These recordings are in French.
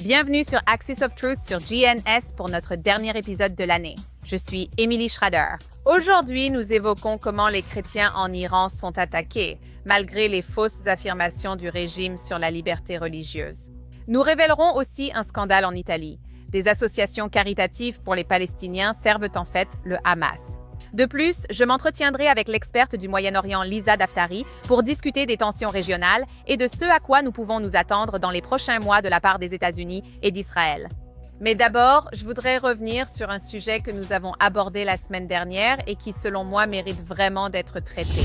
Bienvenue sur Axis of Truth sur GNS pour notre dernier épisode de l'année. Je suis Émilie Schrader. Aujourd'hui, nous évoquons comment les chrétiens en Iran sont attaqués, malgré les fausses affirmations du régime sur la liberté religieuse. Nous révélerons aussi un scandale en Italie. Des associations caritatives pour les Palestiniens servent en fait le Hamas. De plus, je m'entretiendrai avec l'experte du Moyen-Orient Lisa Daftari pour discuter des tensions régionales et de ce à quoi nous pouvons nous attendre dans les prochains mois de la part des États-Unis et d'Israël. Mais d'abord, je voudrais revenir sur un sujet que nous avons abordé la semaine dernière et qui, selon moi, mérite vraiment d'être traité.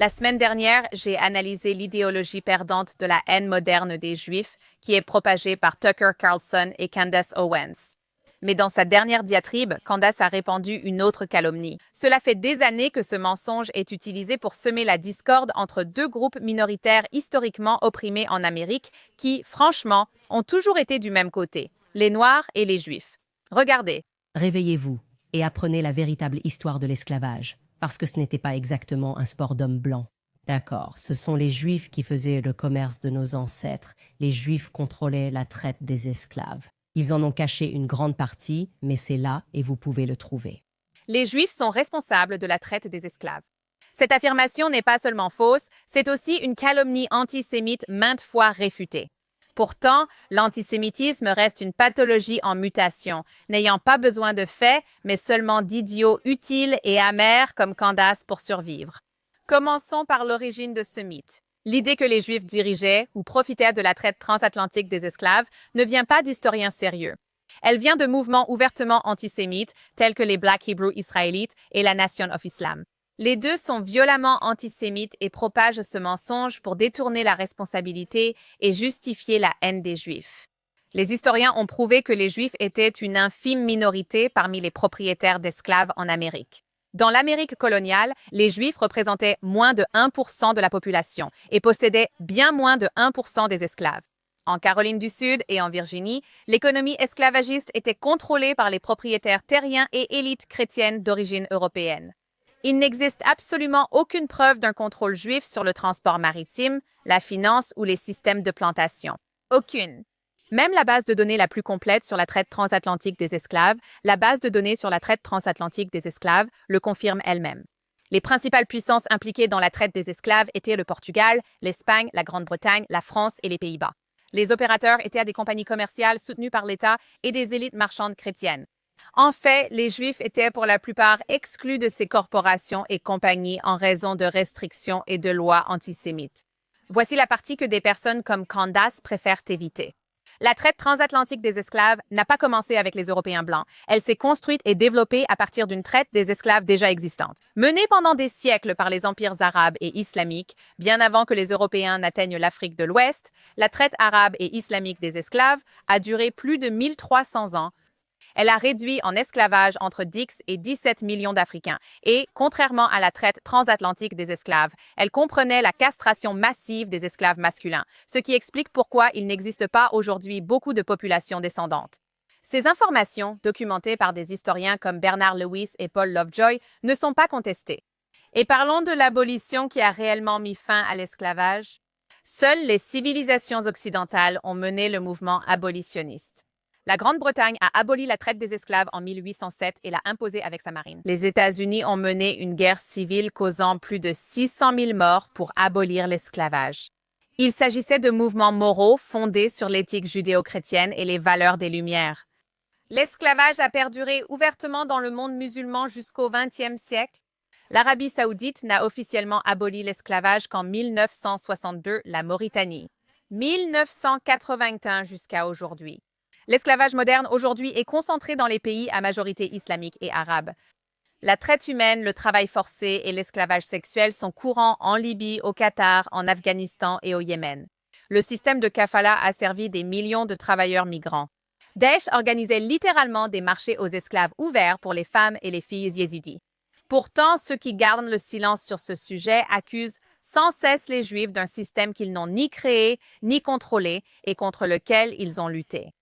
La semaine dernière, j'ai analysé l'idéologie perdante de la haine moderne des Juifs qui est propagée par Tucker Carlson et Candace Owens. Mais dans sa dernière diatribe, Candace a répandu une autre calomnie. Cela fait des années que ce mensonge est utilisé pour semer la discorde entre deux groupes minoritaires historiquement opprimés en Amérique qui, franchement, ont toujours été du même côté, les Noirs et les Juifs. Regardez. Réveillez-vous et apprenez la véritable histoire de l'esclavage. Parce que ce n'était pas exactement un sport d'hommes blancs. D'accord, ce sont les Juifs qui faisaient le commerce de nos ancêtres. Les Juifs contrôlaient la traite des esclaves. Ils en ont caché une grande partie, mais c'est là et vous pouvez le trouver. Les Juifs sont responsables de la traite des esclaves. Cette affirmation n'est pas seulement fausse, c'est aussi une calomnie antisémite maintes fois réfutée. Pourtant, l'antisémitisme reste une pathologie en mutation, n'ayant pas besoin de faits, mais seulement d'idiots utiles et amers comme Candace pour survivre. Commençons par l'origine de ce mythe. L'idée que les Juifs dirigeaient ou profitaient de la traite transatlantique des esclaves ne vient pas d'historiens sérieux. Elle vient de mouvements ouvertement antisémites tels que les Black Hebrew Israélites et la Nation of Islam. Les deux sont violemment antisémites et propagent ce mensonge pour détourner la responsabilité et justifier la haine des Juifs. Les historiens ont prouvé que les Juifs étaient une infime minorité parmi les propriétaires d'esclaves en Amérique. Dans l'Amérique coloniale, les Juifs représentaient moins de 1% de la population et possédaient bien moins de 1% des esclaves. En Caroline du Sud et en Virginie, l'économie esclavagiste était contrôlée par les propriétaires terriens et élites chrétiennes d'origine européenne. Il n'existe absolument aucune preuve d'un contrôle juif sur le transport maritime, la finance ou les systèmes de plantation. Aucune. Même la base de données la plus complète sur la traite transatlantique des esclaves, la base de données sur la traite transatlantique des esclaves, le confirme elle-même. Les principales puissances impliquées dans la traite des esclaves étaient le Portugal, l'Espagne, la Grande-Bretagne, la France et les Pays-Bas. Les opérateurs étaient des compagnies commerciales soutenues par l'État et des élites marchandes chrétiennes. En fait, les Juifs étaient pour la plupart exclus de ces corporations et compagnies en raison de restrictions et de lois antisémites. Voici la partie que des personnes comme Candace préfèrent éviter. La traite transatlantique des esclaves n'a pas commencé avec les Européens blancs. Elle s'est construite et développée à partir d'une traite des esclaves déjà existante. Menée pendant des siècles par les empires arabes et islamiques, bien avant que les Européens n'atteignent l'Afrique de l'Ouest, la traite arabe et islamique des esclaves a duré plus de 1300 ans. Elle a réduit en esclavage entre 10 et 17 millions d'Africains et, contrairement à la traite transatlantique des esclaves, elle comprenait la castration massive des esclaves masculins, ce qui explique pourquoi il n'existe pas aujourd'hui beaucoup de populations descendantes. Ces informations, documentées par des historiens comme Bernard Lewis et Paul Lovejoy, ne sont pas contestées. Et parlons de l'abolition qui a réellement mis fin à l'esclavage. Seules les civilisations occidentales ont mené le mouvement abolitionniste. La Grande-Bretagne a aboli la traite des esclaves en 1807 et l'a imposée avec sa marine. Les États-Unis ont mené une guerre civile causant plus de 600 000 morts pour abolir l'esclavage. Il s'agissait de mouvements moraux fondés sur l'éthique judéo-chrétienne et les valeurs des Lumières. L'esclavage a perduré ouvertement dans le monde musulman jusqu'au XXe siècle. L'Arabie saoudite n'a officiellement aboli l'esclavage qu'en 1962, la Mauritanie. 1981 jusqu'à aujourd'hui. L'esclavage moderne aujourd'hui est concentré dans les pays à majorité islamique et arabe. La traite humaine, le travail forcé et l'esclavage sexuel sont courants en Libye, au Qatar, en Afghanistan et au Yémen. Le système de kafala a servi des millions de travailleurs migrants. Daesh organisait littéralement des marchés aux esclaves ouverts pour les femmes et les filles yézidis. Pourtant, ceux qui gardent le silence sur ce sujet accusent sans cesse les Juifs d'un système qu'ils n'ont ni créé ni contrôlé et contre lequel ils ont lutté.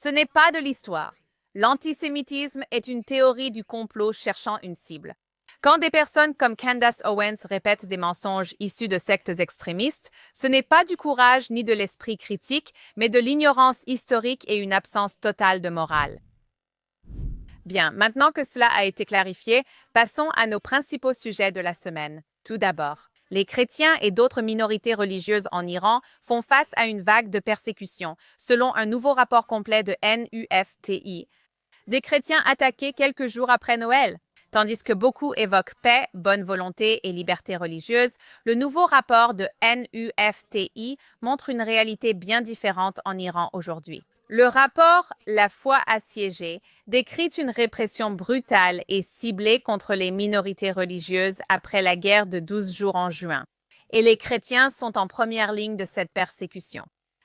Ce n'est pas de l'histoire. L'antisémitisme est une théorie du complot cherchant une cible. Quand des personnes comme Candace Owens répètent des mensonges issus de sectes extrémistes, ce n'est pas du courage ni de l'esprit critique, mais de l'ignorance historique et une absence totale de morale. Bien, maintenant que cela a été clarifié, passons à nos principaux sujets de la semaine. Tout d'abord, les chrétiens et d'autres minorités religieuses en Iran font face à une vague de persécution, selon un nouveau rapport complet de NUFTI. Des chrétiens attaqués quelques jours après Noël. Tandis que beaucoup évoquent paix, bonne volonté et liberté religieuse, le nouveau rapport de NUFTI montre une réalité bien différente en Iran aujourd'hui. Le rapport La foi assiégée décrit une répression brutale et ciblée contre les minorités religieuses après la guerre de 12 jours en juin. Et les chrétiens sont en première ligne de cette persécution.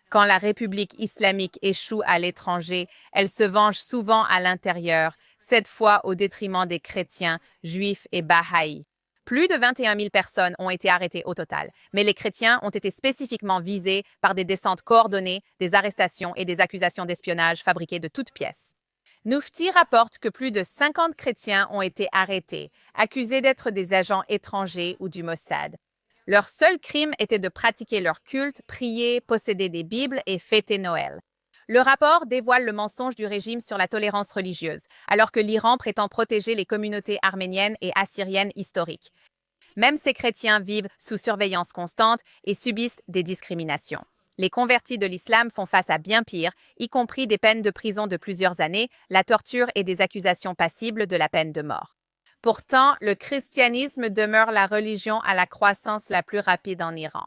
Quand la République islamique échoue à l'étranger, elle se venge souvent à l'intérieur, cette fois au détriment des chrétiens, juifs et bahaïs. Plus de 21 000 personnes ont été arrêtées au total, mais les chrétiens ont été spécifiquement visés par des descentes coordonnées, des arrestations et des accusations d'espionnage fabriquées de toutes pièces. Nufti rapporte que plus de 50 chrétiens ont été arrêtés, accusés d'être des agents étrangers ou du Mossad. Leur seul crime était de pratiquer leur culte, prier, posséder des Bibles et fêter Noël. Le rapport dévoile le mensonge du régime sur la tolérance religieuse, alors que l'Iran prétend protéger les communautés arméniennes et assyriennes historiques. Même ces chrétiens vivent sous surveillance constante et subissent des discriminations. Les convertis de l'islam font face à bien pire, y compris des peines de prison de plusieurs années, la torture et des accusations passibles de la peine de mort. Pourtant, le christianisme demeure la religion à la croissance la plus rapide en Iran.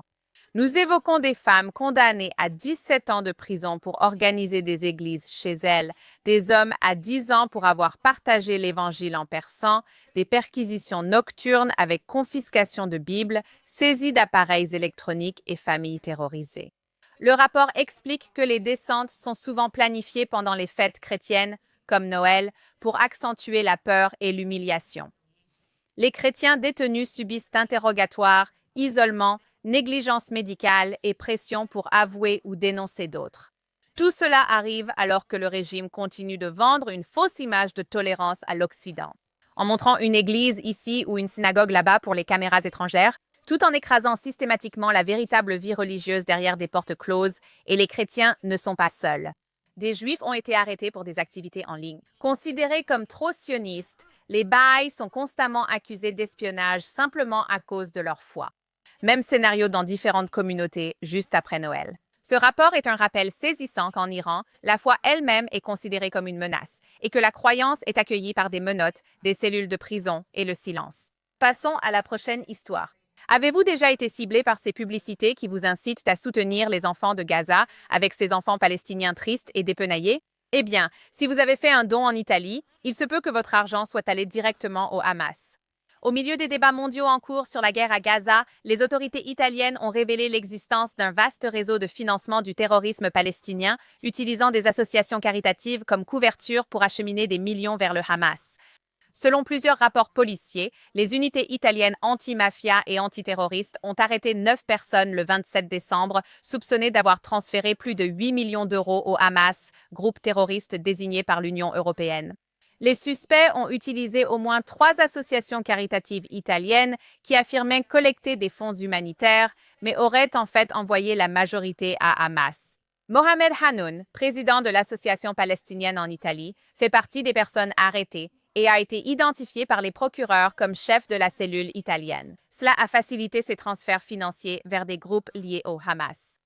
Nous évoquons des femmes condamnées à 17 ans de prison pour organiser des églises chez elles, des hommes à 10 ans pour avoir partagé l'Évangile en persan, des perquisitions nocturnes avec confiscation de Bibles, saisie d'appareils électroniques et familles terrorisées. Le rapport explique que les descentes sont souvent planifiées pendant les fêtes chrétiennes, comme Noël, pour accentuer la peur et l'humiliation. Les chrétiens détenus subissent interrogatoires, isolement, négligence médicale et pression pour avouer ou dénoncer d'autres. Tout cela arrive alors que le régime continue de vendre une fausse image de tolérance à l'Occident. En montrant une église ici ou une synagogue là-bas pour les caméras étrangères, tout en écrasant systématiquement la véritable vie religieuse derrière des portes closes, et les chrétiens ne sont pas seuls. Des Juifs ont été arrêtés pour des activités en ligne. Considérés comme trop sionistes, les Bahaïs sont constamment accusés d'espionnage simplement à cause de leur foi. Même scénario dans différentes communautés juste après Noël. Ce rapport est un rappel saisissant qu'en Iran, la foi elle-même est considérée comme une menace et que la croyance est accueillie par des menottes, des cellules de prison et le silence. Passons à la prochaine histoire. Avez-vous déjà été ciblé par ces publicités qui vous incitent à soutenir les enfants de Gaza avec ces enfants palestiniens tristes et dépenaillés? Eh bien, si vous avez fait un don en Italie, il se peut que votre argent soit allé directement au Hamas. Au milieu des débats mondiaux en cours sur la guerre à Gaza, les autorités italiennes ont révélé l'existence d'un vaste réseau de financement du terrorisme palestinien, utilisant des associations caritatives comme couverture pour acheminer des millions vers le Hamas. Selon plusieurs rapports policiers, les unités italiennes anti-mafia et antiterroristes ont arrêté 9 personnes le 27 décembre, soupçonnées d'avoir transféré plus de 8 millions d'euros au Hamas, groupe terroriste désigné par l'Union européenne. Les suspects ont utilisé au moins 3 associations caritatives italiennes qui affirmaient collecter des fonds humanitaires, mais auraient en fait envoyé la majorité à Hamas. Mohamed Hanoun, président de l'Association palestinienne en Italie, fait partie des personnes arrêtées et a été identifié par les procureurs comme chef de la cellule italienne. Cela a facilité ses transferts financiers vers des groupes liés au Hamas.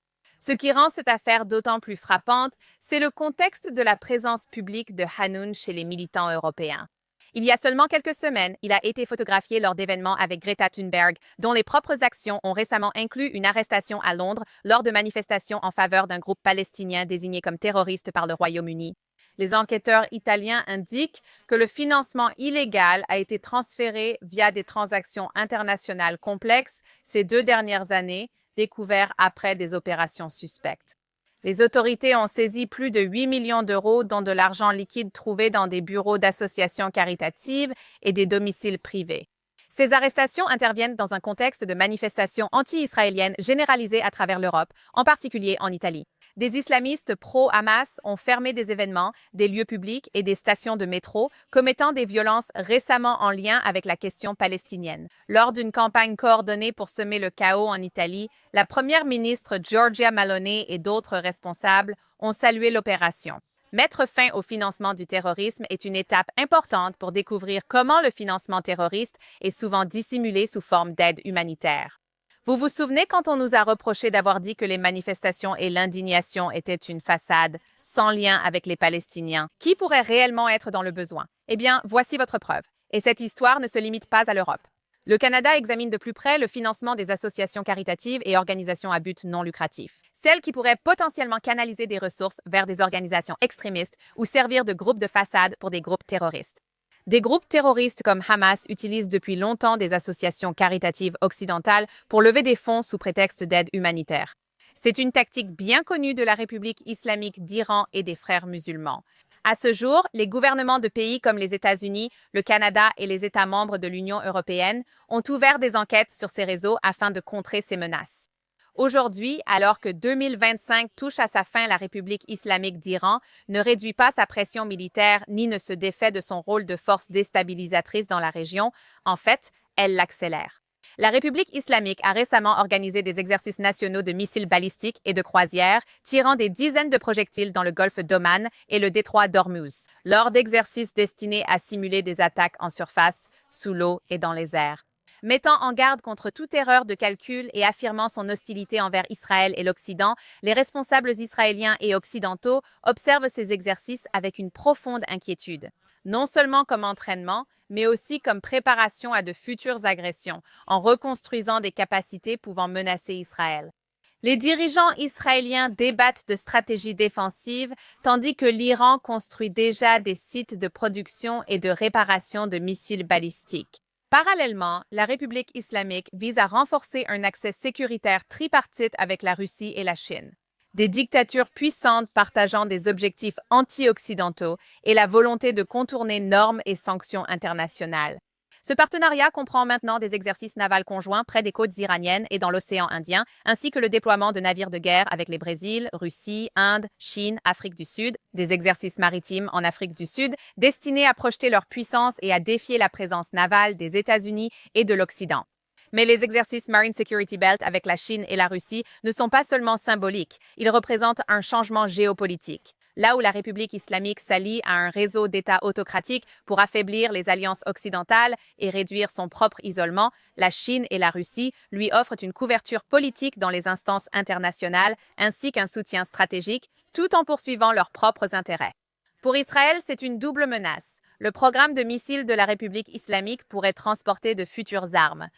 Ce qui rend cette affaire d'autant plus frappante, c'est le contexte de la présence publique de Hanoun chez les militants européens. Il y a seulement quelques semaines, il a été photographié lors d'événements avec Greta Thunberg, dont les propres actions ont récemment inclus une arrestation à Londres lors de manifestations en faveur d'un groupe palestinien désigné comme terroriste par le Royaume-Uni. Les enquêteurs italiens indiquent que le financement illégal a été transféré via des transactions internationales complexes ces 2 dernières années, découvertes après des opérations suspectes. Les autorités ont saisi plus de 8 millions d'euros, dont de l'argent liquide trouvé dans des bureaux d'associations caritatives et des domiciles privés. Ces arrestations interviennent dans un contexte de manifestations anti-israéliennes généralisées à travers l'Europe, en particulier en Italie. Des islamistes pro-Hamas ont fermé des événements, des lieux publics et des stations de métro, commettant des violences récemment en lien avec la question palestinienne. Lors d'une campagne coordonnée pour semer le chaos en Italie, la première ministre Giorgia Meloni et d'autres responsables ont salué l'opération. Mettre fin au financement du terrorisme est une étape importante pour découvrir comment le financement terroriste est souvent dissimulé sous forme d'aide humanitaire. Vous vous souvenez quand on nous a reproché d'avoir dit que les manifestations et l'indignation étaient une façade, sans lien avec les Palestiniens? Qui pourrait réellement être dans le besoin? Eh bien, voici votre preuve. Et cette histoire ne se limite pas à l'Europe. Le Canada examine de plus près le financement des associations caritatives et organisations à but non lucratif, celles qui pourraient potentiellement canaliser des ressources vers des organisations extrémistes ou servir de groupes de façade pour des groupes terroristes. Des groupes terroristes comme Hamas utilisent depuis longtemps des associations caritatives occidentales pour lever des fonds sous prétexte d'aide humanitaire. C'est une tactique bien connue de la République islamique d'Iran et des frères musulmans. À ce jour, les gouvernements de pays comme les États-Unis, le Canada et les États membres de l'Union européenne ont ouvert des enquêtes sur ces réseaux afin de contrer ces menaces. Aujourd'hui, alors que 2025 touche à sa fin, la République islamique d'Iran ne réduit pas sa pression militaire ni ne se défait de son rôle de force déstabilisatrice dans la région. En fait, elle l'accélère. La République islamique a récemment organisé des exercices nationaux de missiles balistiques et de croisières, tirant des dizaines de projectiles dans le golfe d'Oman et le détroit d'Ormuz, lors d'exercices destinés à simuler des attaques en surface, sous l'eau et dans les airs. Mettant en garde contre toute erreur de calcul et affirmant son hostilité envers Israël et l'Occident, les responsables israéliens et occidentaux observent ces exercices avec une profonde inquiétude, non seulement comme entraînement, mais aussi comme préparation à de futures agressions, en reconstruisant des capacités pouvant menacer Israël. Les dirigeants israéliens débattent de stratégies défensives, tandis que l'Iran construit déjà des sites de production et de réparation de missiles balistiques. Parallèlement, la République islamique vise à renforcer un accès sécuritaire tripartite avec la Russie et la Chine. Des dictatures puissantes partageant des objectifs anti-occidentaux et la volonté de contourner normes et sanctions internationales. Ce partenariat comprend maintenant des exercices navals conjoints près des côtes iraniennes et dans l'océan Indien, ainsi que le déploiement de navires de guerre avec les Brésil, Russie, Inde, Chine, Afrique du Sud, des exercices maritimes en Afrique du Sud destinés à projeter leur puissance et à défier la présence navale des États-Unis et de l'Occident. Mais les exercices Marine Security Belt avec la Chine et la Russie ne sont pas seulement symboliques, ils représentent un changement géopolitique. Là où la République islamique s'allie à un réseau d'États autocratiques pour affaiblir les alliances occidentales et réduire son propre isolement, la Chine et la Russie lui offrent une couverture politique dans les instances internationales ainsi qu'un soutien stratégique, tout en poursuivant leurs propres intérêts. Pour Israël, c'est une double menace. Le programme de missiles de la République islamique pourrait transporter de futures armes.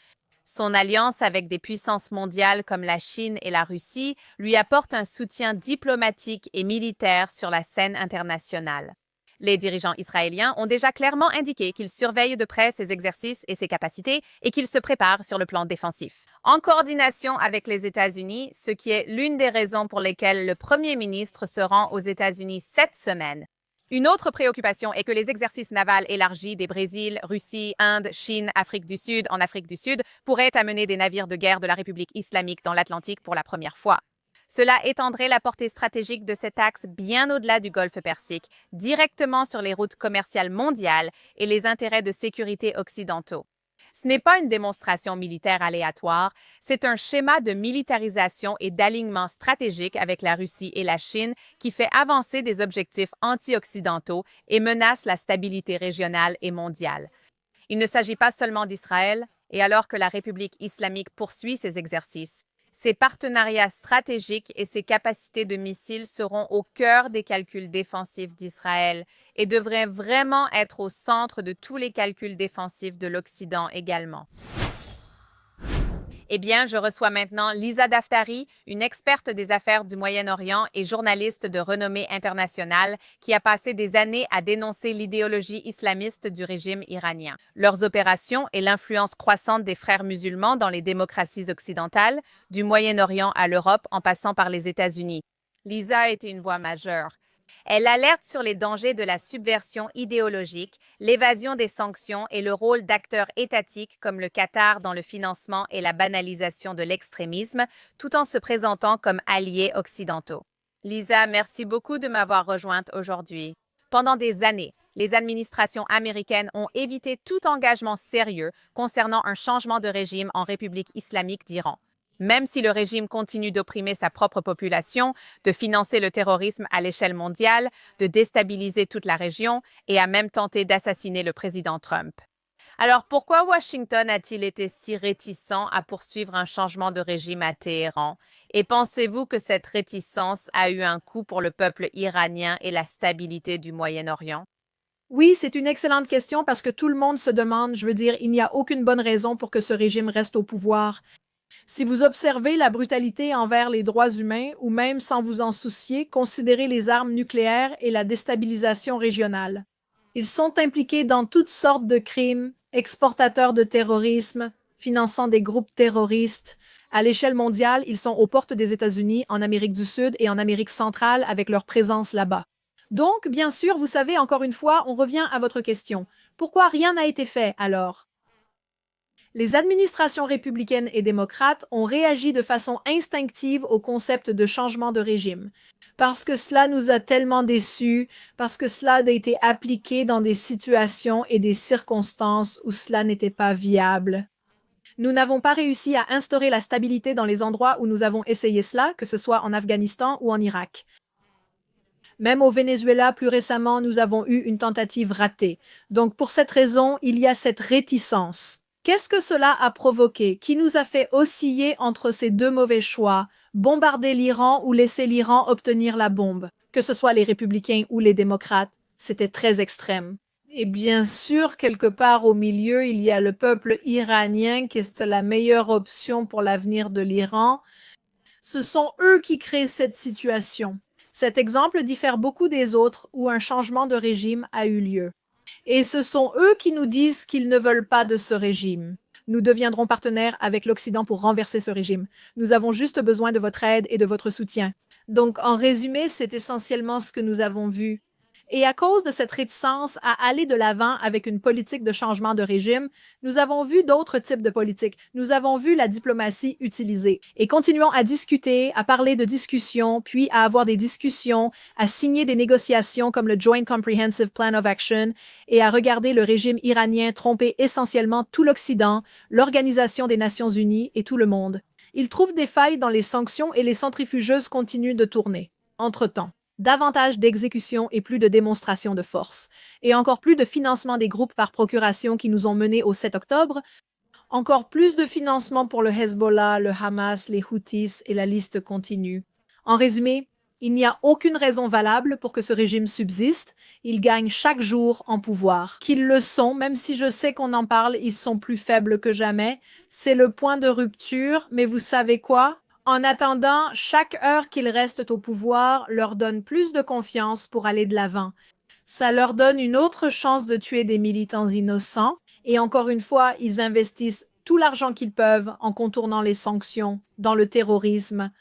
Son alliance avec des puissances mondiales comme la Chine et la Russie lui apporte un soutien diplomatique et militaire sur la scène internationale. Les dirigeants israéliens ont déjà clairement indiqué qu'ils surveillent de près ses exercices et ses capacités et qu'ils se préparent sur le plan défensif. En coordination avec les États-Unis, ce qui est l'une des raisons pour lesquelles le Premier ministre se rend aux États-Unis cette semaine. Une autre préoccupation est que les exercices navals élargis des Brésil, Russie, Inde, Chine, Afrique du Sud en Afrique du Sud pourraient amener des navires de guerre de la République islamique dans l'Atlantique pour la première fois. Cela étendrait la portée stratégique de cet axe bien au-delà du Golfe Persique, directement sur les routes commerciales mondiales et les intérêts de sécurité occidentaux. Ce n'est pas une démonstration militaire aléatoire, c'est un schéma de militarisation et d'alignement stratégique avec la Russie et la Chine qui fait avancer des objectifs anti-occidentaux et menace la stabilité régionale et mondiale. Il ne s'agit pas seulement d'Israël, et alors que la République islamique poursuit ses exercices, ses partenariats stratégiques et ses capacités de missiles seront au cœur des calculs défensifs d'Israël et devraient vraiment être au centre de tous les calculs défensifs de l'Occident également. Eh bien, je reçois maintenant Lisa Daftari, une experte des affaires du Moyen-Orient et journaliste de renommée internationale qui a passé des années à dénoncer l'idéologie islamiste du régime iranien, leurs opérations et l'influence croissante des frères musulmans dans les démocraties occidentales, du Moyen-Orient à l'Europe en passant par les États-Unis. Lisa a été une voix majeure. Elle alerte sur les dangers de la subversion idéologique, l'évasion des sanctions et le rôle d'acteurs étatiques comme le Qatar dans le financement et la banalisation de l'extrémisme, tout en se présentant comme alliés occidentaux. Lisa, merci beaucoup de m'avoir rejointe aujourd'hui. Pendant des années, les administrations américaines ont évité tout engagement sérieux concernant un changement de régime en République islamique d'Iran. Même si le régime continue d'opprimer sa propre population, de financer le terrorisme à l'échelle mondiale, de déstabiliser toute la région et a même tenté d'assassiner le président Trump. Alors pourquoi Washington a-t-il été si réticent à poursuivre un changement de régime à Téhéran? Et pensez-vous que cette réticence a eu un coût pour le peuple iranien et la stabilité du Moyen-Orient? Oui, c'est une excellente question parce que tout le monde se demande, je veux dire, il n'y a aucune bonne raison pour que ce régime reste au pouvoir. Si vous observez la brutalité envers les droits humains, ou même sans vous en soucier, considérez les armes nucléaires et la déstabilisation régionale. Ils sont impliqués dans toutes sortes de crimes, exportateurs de terrorisme, finançant des groupes terroristes. À l'échelle mondiale, ils sont aux portes des États-Unis, en Amérique du Sud et en Amérique centrale avec leur présence là-bas. Donc, bien sûr, vous savez, encore une fois, on revient à votre question. Pourquoi rien n'a été fait alors? Les administrations républicaines et démocrates ont réagi de façon instinctive au concept de changement de régime. Parce que cela nous a tellement déçus, parce que cela a été appliqué dans des situations et des circonstances où cela n'était pas viable. Nous n'avons pas réussi à instaurer la stabilité dans les endroits où nous avons essayé cela, que ce soit en Afghanistan ou en Irak. Même au Venezuela, plus récemment, nous avons eu une tentative ratée. Donc, pour cette raison, il y a cette réticence. Qu'est-ce que cela a provoqué? Qui nous a fait osciller entre ces deux mauvais choix? Bombarder l'Iran ou laisser l'Iran obtenir la bombe? Que ce soit les républicains ou les démocrates, c'était très extrême. Et bien sûr, quelque part au milieu, il y a le peuple iranien qui est la meilleure option pour l'avenir de l'Iran. Ce sont eux qui créent cette situation. Cet exemple diffère beaucoup des autres où un changement de régime a eu lieu. Et ce sont eux qui nous disent qu'ils ne veulent pas de ce régime. Nous deviendrons partenaires avec l'Occident pour renverser ce régime. Nous avons juste besoin de votre aide et de votre soutien. Donc, en résumé, c'est essentiellement ce que nous avons vu. Et à cause de cette réticence à aller de l'avant avec une politique de changement de régime, nous avons vu d'autres types de politiques. Nous avons vu la diplomatie utilisée. Et continuons à discuter, à parler de discussions, puis à avoir des discussions, à signer des négociations comme le Joint Comprehensive Plan of Action et à regarder le régime iranien tromper essentiellement tout l'Occident, l'Organisation des Nations Unies et tout le monde. Ils trouvent des failles dans les sanctions et les centrifugeuses continuent de tourner. Entre-temps, davantage d'exécutions et plus de démonstrations de force, et encore plus de financement des groupes par procuration qui nous ont menés au 7 octobre, encore plus de financement pour le Hezbollah, le Hamas, les Houthis et la liste continue. En résumé, il n'y a aucune raison valable pour que ce régime subsiste, il gagne chaque jour en pouvoir. Qu'ils le sont, même si je sais qu'on en parle, ils sont plus faibles que jamais. C'est le point de rupture, mais vous savez quoi? En attendant, chaque heure qu'ils restent au pouvoir leur donne plus de confiance pour aller de l'avant. Ça leur donne une autre chance de tuer des militants innocents et encore une fois, ils investissent tout l'argent qu'ils peuvent en contournant les sanctions, dans le terrorisme.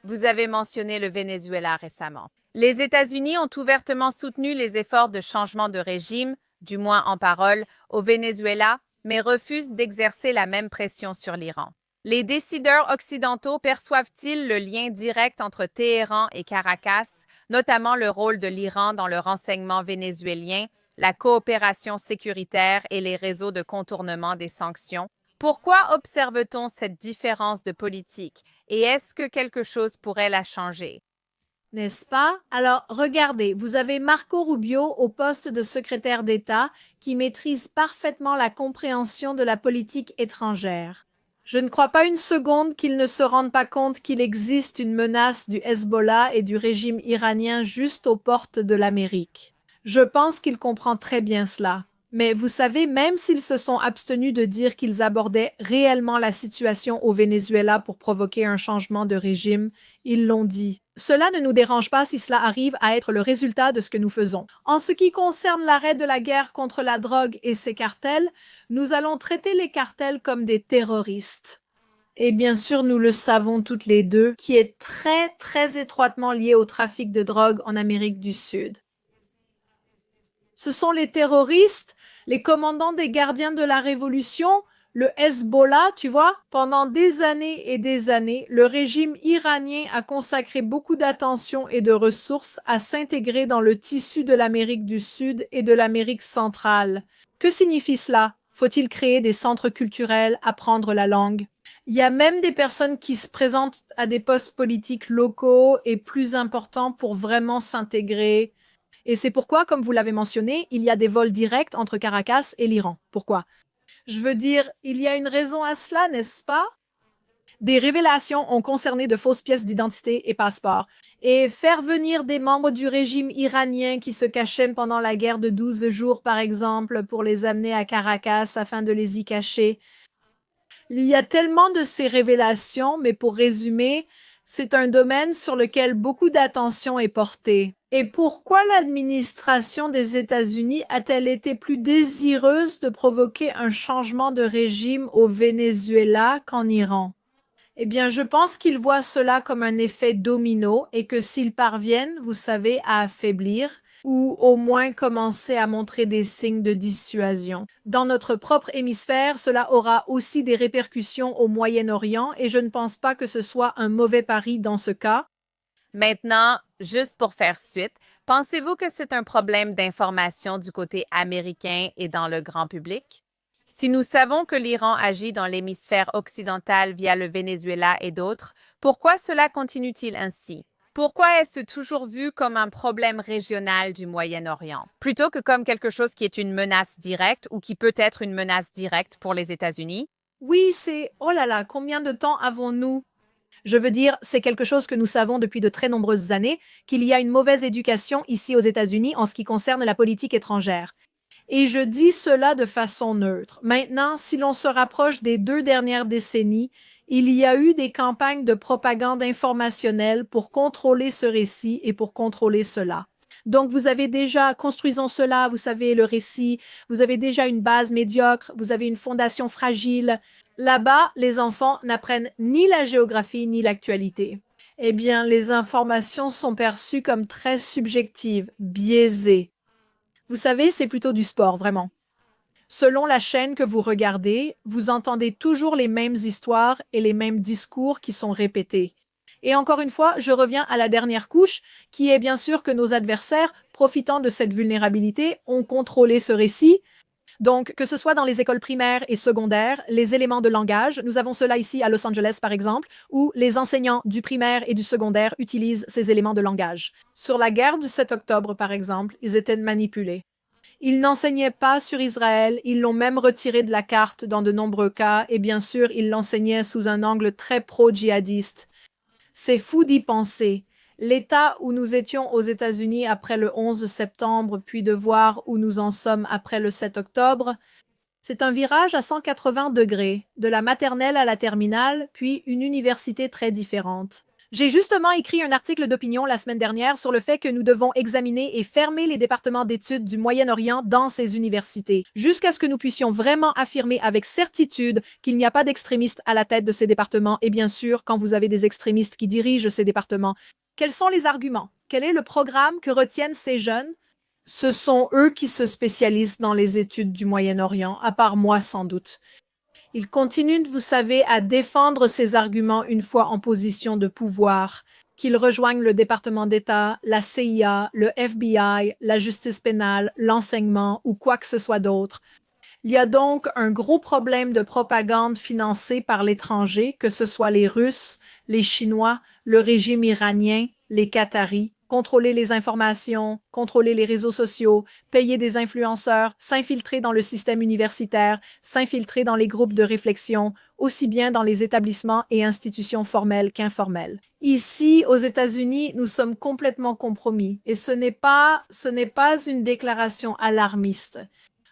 Vous avez mentionné le Venezuela récemment. Les États-Unis ont ouvertement soutenu les efforts de changement de régime, du moins en parole, au Venezuela, mais refusent d'exercer la même pression sur l'Iran. Les décideurs occidentaux perçoivent-ils le lien direct entre Téhéran et Caracas, notamment le rôle de l'Iran dans le renseignement vénézuélien, la coopération sécuritaire et les réseaux de contournement des sanctions? Pourquoi observe-t-on cette différence de politique et est-ce que quelque chose pourrait la changer? N'est-ce pas? Alors, regardez, vous avez Marco Rubio au poste de secrétaire d'État qui maîtrise parfaitement la compréhension de la politique étrangère. Je ne crois pas une seconde qu'il ne se rende pas compte qu'il existe une menace du Hezbollah et du régime iranien juste aux portes de l'Amérique. Je pense qu'il comprend très bien cela. Mais vous savez, même s'ils se sont abstenus de dire qu'ils abordaient réellement la situation au Venezuela pour provoquer un changement de régime, ils l'ont dit. Cela ne nous dérange pas si cela arrive à être le résultat de ce que nous faisons. En ce qui concerne l'arrêt de la guerre contre la drogue et ses cartels, nous allons traiter les cartels comme des terroristes. Et bien sûr, nous le savons toutes les deux, qui est très, très étroitement lié au trafic de drogue en Amérique du Sud. Ce sont les terroristes, les commandants des gardiens de la révolution, le Hezbollah, tu vois. Pendant des années et des années, le régime iranien a consacré beaucoup d'attention et de ressources à s'intégrer dans le tissu de l'Amérique du Sud et de l'Amérique centrale. Que signifie cela? Faut-il créer des centres culturels, apprendre la langue? Il y a même des personnes qui se présentent à des postes politiques locaux et plus importants pour vraiment s'intégrer. Et c'est pourquoi, comme vous l'avez mentionné, il y a des vols directs entre Caracas et l'Iran. Pourquoi? Je veux dire, il y a une raison à cela, n'est-ce pas? Des révélations ont concerné de fausses pièces d'identité et passeports. Et faire venir des membres du régime iranien qui se cachaient pendant la guerre de 12 jours, par exemple, pour les amener à Caracas afin de les y cacher. Il y a tellement de ces révélations, mais pour résumer, c'est un domaine sur lequel beaucoup d'attention est portée. Et pourquoi l'administration des États-Unis a-t-elle été plus désireuse de provoquer un changement de régime au Venezuela qu'en Iran? Eh bien, je pense qu'ils voient cela comme un effet domino et que s'ils parviennent, vous savez, à affaiblir ou au moins commencer à montrer des signes de dissuasion. Dans notre propre hémisphère, cela aura aussi des répercussions au Moyen-Orient et je ne pense pas que ce soit un mauvais pari dans ce cas. Maintenant, juste pour faire suite, pensez-vous que c'est un problème d'information du côté américain et dans le grand public? Si nous savons que l'Iran agit dans l'hémisphère occidental via le Venezuela et d'autres, pourquoi cela continue-t-il ainsi? Pourquoi est-ce toujours vu comme un problème régional du Moyen-Orient, plutôt que comme quelque chose qui est une menace directe ou qui peut être une menace directe pour les États-Unis? Oui, oh là là, combien de temps avons-nous? Je veux dire, c'est quelque chose que nous savons depuis de très nombreuses années, qu'il y a une mauvaise éducation ici aux États-Unis en ce qui concerne la politique étrangère. Et je dis cela de façon neutre. Maintenant, si l'on se rapproche des 2 dernières décennies, il y a eu des campagnes de propagande informationnelle pour contrôler ce récit et pour contrôler cela. Donc, vous avez déjà, construisons cela, vous savez, le récit, vous avez déjà une base médiocre, vous avez une fondation fragile. Là-bas, les enfants n'apprennent ni la géographie ni l'actualité. Eh bien, les informations sont perçues comme très subjectives, biaisées. Vous savez, c'est plutôt du sport, vraiment. Selon la chaîne que vous regardez, vous entendez toujours les mêmes histoires et les mêmes discours qui sont répétés. Et encore une fois, je reviens à la dernière couche, qui est bien sûr que nos adversaires, profitant de cette vulnérabilité, ont contrôlé ce récit. Donc, que ce soit dans les écoles primaires et secondaires, les éléments de langage, nous avons cela ici à Los Angeles par exemple, où les enseignants du primaire et du secondaire utilisent ces éléments de langage. Sur la guerre du 7 octobre par exemple, ils étaient manipulés. Ils n'enseignaient pas sur Israël, ils l'ont même retiré de la carte dans de nombreux cas, et bien sûr, ils l'enseignaient sous un angle très pro-djihadiste. C'est fou d'y penser. L'état où nous étions aux États-Unis après le 11 septembre, puis de voir où nous en sommes après le 7 octobre, c'est un virage à 180 degrés, de la maternelle à la terminale, puis une université très différente. J'ai justement écrit un article d'opinion la semaine dernière sur le fait que nous devons examiner et fermer les départements d'études du Moyen-Orient dans ces universités, jusqu'à ce que nous puissions vraiment affirmer avec certitude qu'il n'y a pas d'extrémistes à la tête de ces départements, et bien sûr, quand vous avez des extrémistes qui dirigent ces départements. Quels sont les arguments? Quel est le programme que retiennent ces jeunes? Ce sont eux qui se spécialisent dans les études du Moyen-Orient, à part moi sans doute. Ils continuent, vous savez, à défendre ces arguments une fois en position de pouvoir, qu'ils rejoignent le département d'État, la CIA, le FBI, la justice pénale, l'enseignement ou quoi que ce soit d'autre. Il y a donc un gros problème de propagande financé par l'étranger, que ce soit les Russes, les Chinois, le régime iranien, les Qataris, contrôler les informations, contrôler les réseaux sociaux, payer des influenceurs, s'infiltrer dans le système universitaire, s'infiltrer dans les groupes de réflexion, aussi bien dans les établissements et institutions formelles qu'informelles. Ici, aux États-Unis, nous sommes complètement compromis et ce n'est pas une déclaration alarmiste.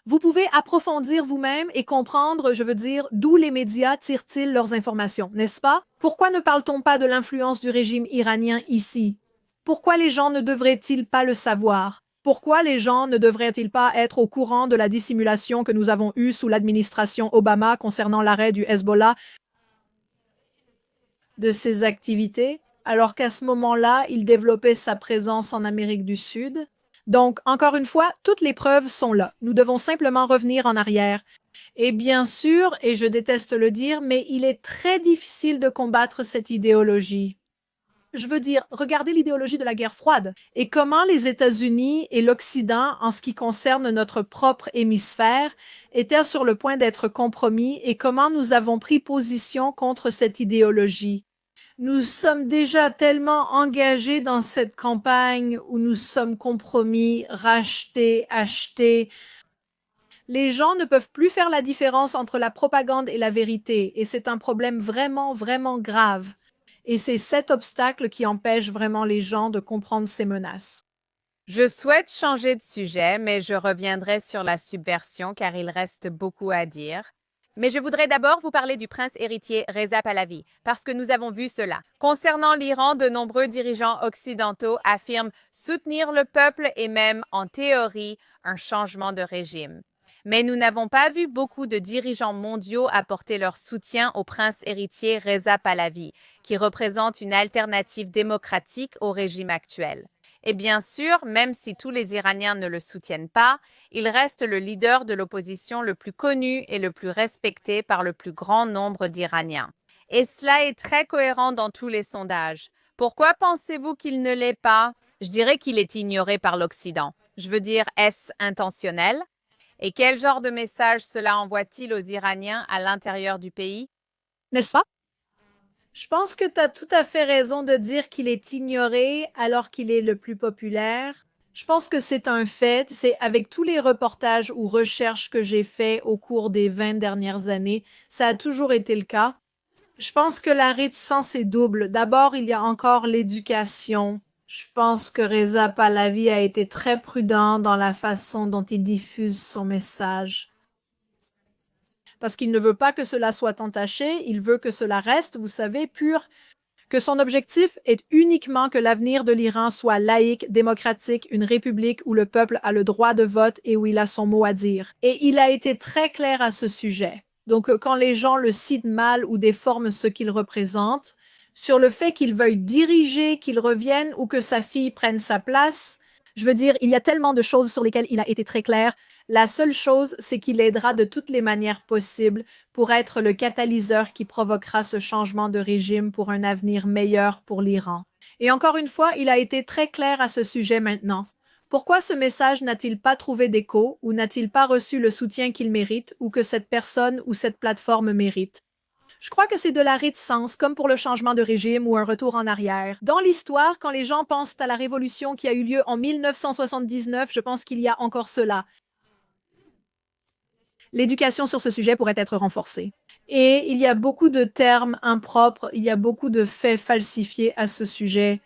Vous pouvez approfondir vous-même et comprendre, je veux dire, d'où les médias tirent-ils leurs informations, n'est-ce pas? Pourquoi ne parle-t-on pas de l'influence du régime iranien ici? Pourquoi les gens ne devraient-ils pas le savoir? Pourquoi les gens ne devraient-ils pas être au courant de la dissimulation que nous avons eue sous l'administration Obama concernant l'arrêt du Hezbollah? de ses activités, alors qu'à ce moment-là, il développait sa présence en Amérique du Sud. Donc, encore une fois, toutes les preuves sont là. Nous devons simplement revenir en arrière. Et bien sûr, et je déteste le dire, mais il est très difficile de combattre cette idéologie. Je veux dire, regardez l'idéologie de la guerre froide et comment les États-Unis et l'Occident, en ce qui concerne notre propre hémisphère, étaient sur le point d'être compromis et comment nous avons pris position contre cette idéologie. Nous sommes déjà tellement engagés dans cette campagne où nous sommes compromis, rachetés, achetés. Les gens ne peuvent plus faire la différence entre la propagande et la vérité, et c'est un problème vraiment, vraiment grave. Et c'est cet obstacle qui empêche vraiment les gens de comprendre ces menaces. Je souhaite changer de sujet, mais je reviendrai sur la subversion car il reste beaucoup à dire. Mais je voudrais d'abord vous parler du prince héritier Reza Pahlavi, parce que nous avons vu cela. Concernant l'Iran, de nombreux dirigeants occidentaux affirment soutenir le peuple et même, en théorie, un changement de régime. Mais nous n'avons pas vu beaucoup de dirigeants mondiaux apporter leur soutien au prince héritier Reza Pahlavi, qui représente une alternative démocratique au régime actuel. Et bien sûr, même si tous les Iraniens ne le soutiennent pas, il reste le leader de l'opposition le plus connu et le plus respecté par le plus grand nombre d'Iraniens. Et cela est très cohérent dans tous les sondages. Pourquoi pensez-vous qu'il ne l'est pas? Je dirais qu'il est ignoré par l'Occident. Je veux dire, est-ce intentionnel? Et quel genre de message cela envoie-t-il aux Iraniens à l'intérieur du pays? N'est-ce pas? Je pense que tu as tout à fait raison de dire qu'il est ignoré alors qu'il est le plus populaire. Je pense que c'est un fait. C'est avec tous les reportages ou recherches que j'ai faits au cours des 20 dernières années, ça a toujours été le cas. Je pense que la réticence est double. D'abord, il y a encore l'éducation. Je pense que Reza Pahlavi a été très prudent dans la façon dont il diffuse son message. Parce qu'il ne veut pas que cela soit entaché, il veut que cela reste, vous savez, pur, que son objectif est uniquement que l'avenir de l'Iran soit laïque, démocratique, une république où le peuple a le droit de vote et où il a son mot à dire. Et il a été très clair à ce sujet. Donc, quand les gens le citent mal ou déforment ce qu'il représente, sur le fait qu'il veuille diriger, qu'il revienne ou que sa fille prenne sa place, je veux dire, il y a tellement de choses sur lesquelles il a été très clair. La seule chose, c'est qu'il aidera de toutes les manières possibles pour être le catalyseur qui provoquera ce changement de régime pour un avenir meilleur pour l'Iran. Et encore une fois, il a été très clair à ce sujet maintenant. Pourquoi ce message n'a-t-il pas trouvé d'écho ou n'a-t-il pas reçu le soutien qu'il mérite ou que cette personne ou cette plateforme mérite? Je crois que c'est de la réticence, comme pour le changement de régime ou un retour en arrière. Dans l'histoire, quand les gens pensent à la révolution qui a eu lieu en 1979, je pense qu'il y a encore cela. L'éducation sur ce sujet pourrait être renforcée. Et il y a beaucoup de termes impropres, il y a beaucoup de faits falsifiés à ce sujet.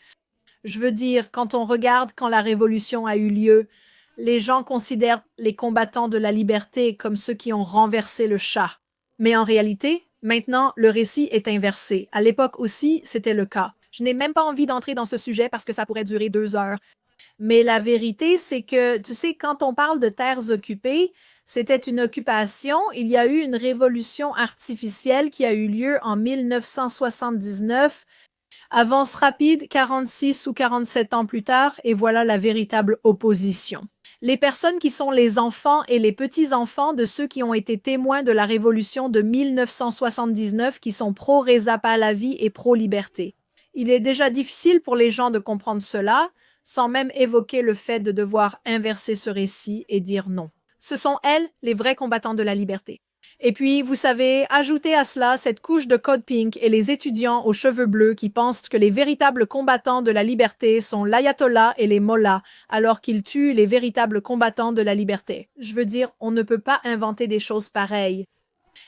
Je veux dire, quand on regarde quand la révolution a eu lieu, les gens considèrent les combattants de la liberté comme ceux qui ont renversé le Shah. Mais en réalité, maintenant, le récit est inversé. À l'époque aussi, c'était le cas. Je n'ai même pas envie d'entrer dans ce sujet parce que ça pourrait durer 2 heures. Mais la vérité, c'est que, tu sais, quand on parle de terres occupées, c'était une occupation. Il y a eu une révolution artificielle qui a eu lieu en 1979. Avance rapide, 46 ou 47 ans plus tard, et voilà la véritable opposition. Les personnes qui sont les enfants et les petits-enfants de ceux qui ont été témoins de la révolution de 1979 qui sont pro-Reza Pahlavi et pro-liberté. Il est déjà difficile pour les gens de comprendre cela, sans même évoquer le fait de devoir inverser ce récit et dire non. Ce sont elles, les vrais combattants de la liberté. Et puis, vous savez, ajoutez à cela cette couche de code pink et les étudiants aux cheveux bleus qui pensent que les véritables combattants de la liberté sont l'ayatollah et les mollahs, alors qu'ils tuent les véritables combattants de la liberté. Je veux dire, on ne peut pas inventer des choses pareilles.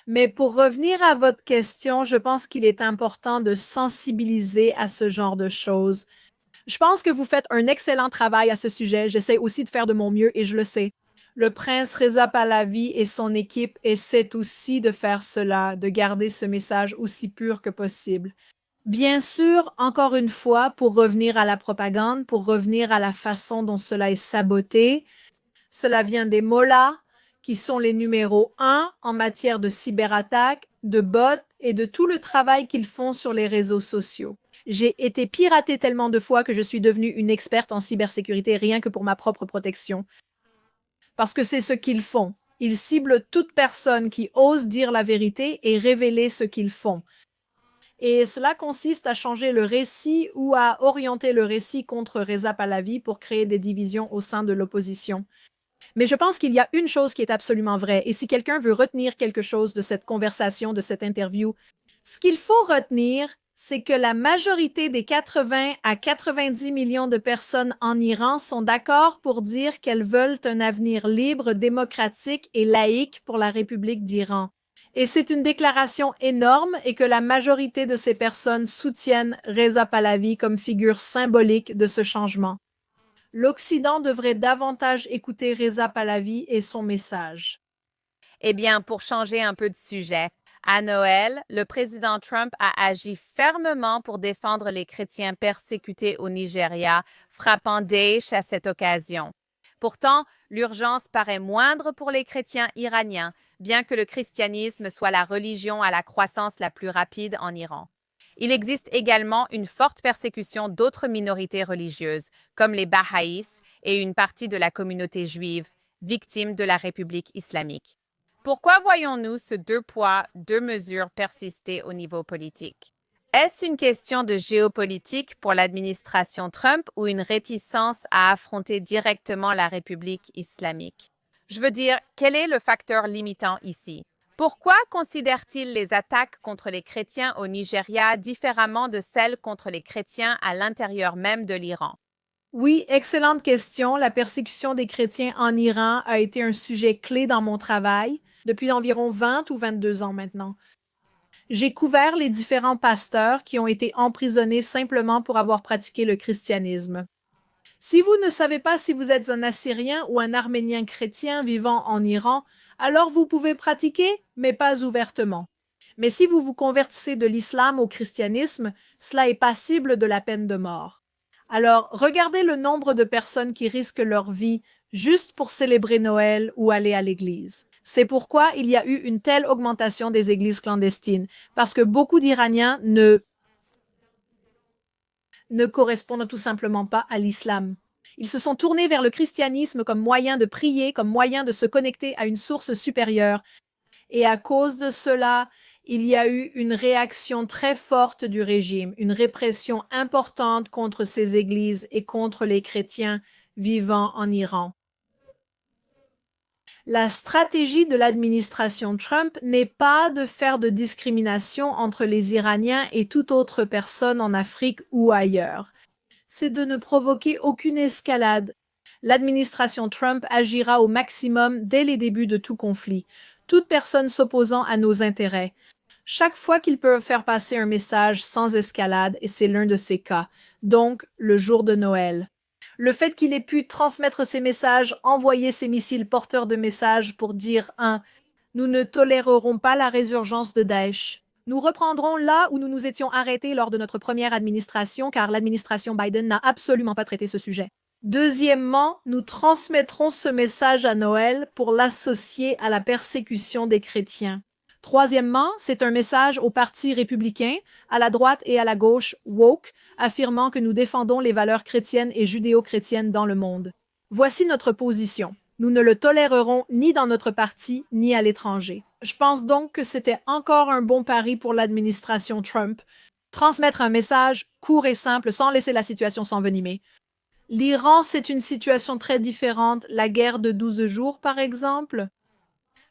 Mais pour revenir à votre question, je pense qu'il est important de sensibiliser à ce genre de choses. Je pense que vous faites un excellent travail à ce sujet. J'essaie aussi de faire de mon mieux et je le sais. Le prince Reza Pahlavi et son équipe essaient aussi de faire cela, de garder ce message aussi pur que possible. Bien sûr, encore une fois, pour revenir à la propagande, pour revenir à la façon dont cela est saboté, cela vient des mollahs, qui sont les numéros 1 en matière de cyberattaques, de bots et de tout le travail qu'ils font sur les réseaux sociaux. J'ai été piratée tellement de fois que je suis devenue une experte en cybersécurité rien que pour ma propre protection. Parce que c'est ce qu'ils font. Ils ciblent toute personne qui ose dire la vérité et révéler ce qu'ils font. Et cela consiste à changer le récit ou à orienter le récit contre Reza Pahlavi pour créer des divisions au sein de l'opposition. Mais je pense qu'il y a une chose qui est absolument vraie, et si quelqu'un veut retenir quelque chose de cette conversation, de cette interview, ce qu'il faut retenir, c'est que la majorité des 80 à 90 millions de personnes en Iran sont d'accord pour dire qu'elles veulent un avenir libre, démocratique et laïque pour la République d'Iran. Et c'est une déclaration énorme et que la majorité de ces personnes soutiennent Reza Pahlavi comme figure symbolique de ce changement. L'Occident devrait davantage écouter Reza Pahlavi et son message. Eh bien, pour changer un peu de sujet, à Noël, le président Trump a agi fermement pour défendre les chrétiens persécutés au Nigeria, frappant Daesh à cette occasion. Pourtant, l'urgence paraît moindre pour les chrétiens iraniens, bien que le christianisme soit la religion à la croissance la plus rapide en Iran. Il existe également une forte persécution d'autres minorités religieuses, comme les Bahaïs et une partie de la communauté juive, victimes de la République islamique. Pourquoi voyons-nous ce deux poids, deux mesures persister au niveau politique? Est-ce une question de géopolitique pour l'administration Trump ou une réticence à affronter directement la République islamique? Je veux dire, quel est le facteur limitant ici? Pourquoi considère-t-il les attaques contre les chrétiens au Nigeria différemment de celles contre les chrétiens à l'intérieur même de l'Iran? Oui, excellente question. La persécution des chrétiens en Iran a été un sujet clé dans mon travail depuis environ 20 ou 22 ans maintenant. J'ai couvert les différents pasteurs qui ont été emprisonnés simplement pour avoir pratiqué le christianisme. Si vous ne savez pas si vous êtes un Assyrien ou un Arménien chrétien vivant en Iran, alors vous pouvez pratiquer, mais pas ouvertement. Mais si vous vous convertissez de l'islam au christianisme, cela est passible de la peine de mort. Alors, regardez le nombre de personnes qui risquent leur vie juste pour célébrer Noël ou aller à l'église. C'est pourquoi il y a eu une telle augmentation des églises clandestines, parce que beaucoup d'Iraniens ne correspondent tout simplement pas à l'islam. Ils se sont tournés vers le christianisme comme moyen de prier, comme moyen de se connecter à une source supérieure. Et à cause de cela, il y a eu une réaction très forte du régime, une répression importante contre ces églises et contre les chrétiens vivant en Iran. La stratégie de l'administration Trump n'est pas de faire de discrimination entre les Iraniens et toute autre personne en Afrique ou ailleurs. C'est de ne provoquer aucune escalade. L'administration Trump agira au maximum dès les débuts de tout conflit, toute personne s'opposant à nos intérêts. Chaque fois qu'ils peuvent faire passer un message sans escalade, et c'est l'un de ces cas, donc le jour de Noël. Le fait qu'il ait pu transmettre ces messages, envoyer ces missiles porteurs de messages pour dire nous ne tolérerons pas la résurgence de Daesh. Nous reprendrons là où nous nous étions arrêtés lors de notre première administration, car l'administration Biden n'a absolument pas traité ce sujet. Deuxièmement, nous transmettrons ce message à Noël pour l'associer à la persécution des chrétiens. Troisièmement, c'est un message au Parti républicain, à la droite et à la gauche woke, affirmant que nous défendons les valeurs chrétiennes et judéo-chrétiennes dans le monde. Voici notre position. Nous ne le tolérerons ni dans notre parti, ni à l'étranger. Je pense donc que c'était encore un bon pari pour l'administration Trump. Transmettre un message court et simple sans laisser la situation s'envenimer. L'Iran, c'est une situation très différente, la guerre de 12 jours par exemple.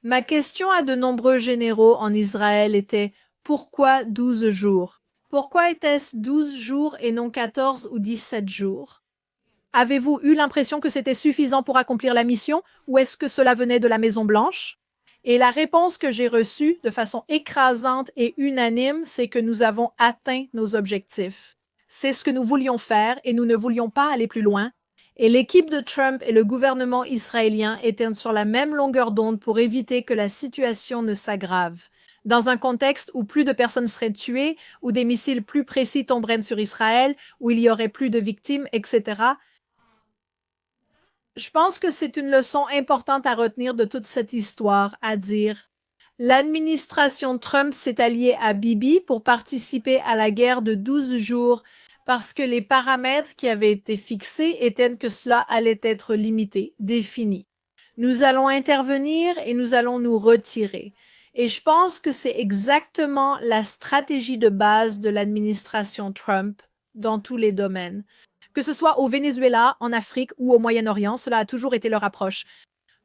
Ma question à de nombreux généraux en Israël était « Pourquoi 12 jours ?» Pourquoi était-ce 12 jours et non 14 ou 17 jours? Avez-vous eu l'impression que c'était suffisant pour accomplir la mission ou est-ce que cela venait de la Maison-Blanche? Et la réponse que j'ai reçue de façon écrasante et unanime, c'est que nous avons atteint nos objectifs. C'est ce que nous voulions faire et nous ne voulions pas aller plus loin. Et l'équipe de Trump et le gouvernement israélien étaient sur la même longueur d'onde pour éviter que la situation ne s'aggrave. Dans un contexte où plus de personnes seraient tuées, où des missiles plus précis tomberaient sur Israël, où il y aurait plus de victimes, etc. Je pense que c'est une leçon importante à retenir de toute cette histoire, à dire L'administration Trump s'est alliée à Bibi pour participer à la guerre de 12 jours parce que les paramètres qui avaient été fixés étaient que cela allait être limité, défini. Nous allons intervenir et nous allons nous retirer. Et je pense que c'est exactement la stratégie de base de l'administration Trump dans tous les domaines. Que ce soit au Venezuela, en Afrique ou au Moyen-Orient, cela a toujours été leur approche.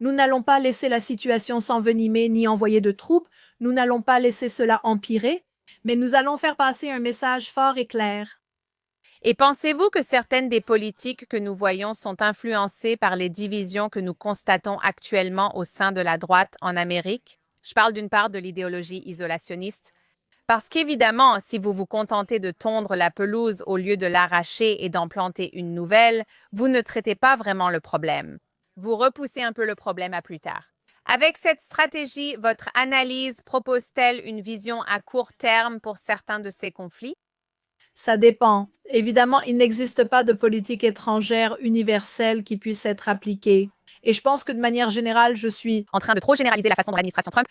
Nous n'allons pas laisser la situation s'envenimer ni envoyer de troupes, nous n'allons pas laisser cela empirer, mais nous allons faire passer un message fort et clair. Et pensez-vous que certaines des politiques que nous voyons sont influencées par les divisions que nous constatons actuellement au sein de la droite en Amérique? Je parle d'une part de l'idéologie isolationniste. Parce qu'évidemment, si vous vous contentez de tondre la pelouse au lieu de l'arracher et d'en planter une nouvelle, vous ne traitez pas vraiment le problème. Vous repoussez un peu le problème à plus tard. Avec cette stratégie, votre analyse propose-t-elle une vision à court terme pour certains de ces conflits? Ça dépend. Évidemment, il n'existe pas de politique étrangère universelle qui puisse être appliquée. Et je pense que de manière générale, je suis En train de trop généraliser la façon dont l'administration Trump